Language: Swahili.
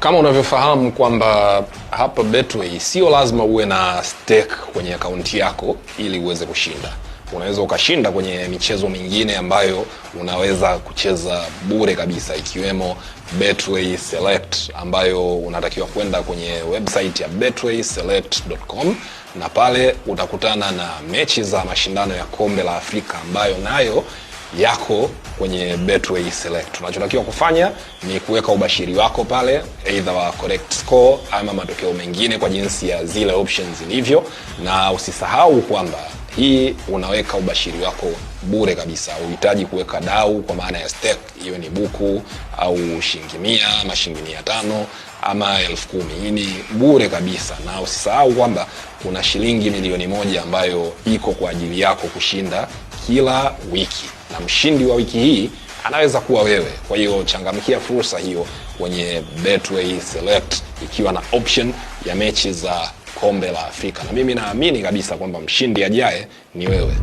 Kama unavyofahamu kwamba hapa Betway sio lazima uwe na stake kwenye akaunti yako ili uweze kushinda. Unaweza ukashinda kwenye michezo mingine ambayo unaweza kucheza bure kabisa, ikiwemo Betway Select, ambayo unatakiwa kwenda kwenye website ya betwayselect.com, na pale utakutana na mechi za mashindano ya kombe la Afrika ambayo nayo yako kwenye Betway Select. Unachotakiwa kufanya ni kuweka ubashiri wako pale, either wa correct score ama matokeo mengine kwa jinsi ya zile options zilivyo, na usisahau kwamba hii unaweka ubashiri wako bure kabisa. Unahitaji kuweka dau kwa maana ya stake, hiyo ni buku au shilingi 100 ama shilingi 500 ama 10,000. Hii ni bure kabisa, na usisahau kwamba kuna shilingi milioni 1 ambayo iko kwa ajili yako kushinda kila wiki, na mshindi wa wiki hii anaweza kuwa wewe. Kwa hiyo changamkia fursa hiyo kwenye Betway Select, ikiwa na option ya mechi za kombe la Afrika, na mimi naamini kabisa kwamba mshindi ajaye ni wewe.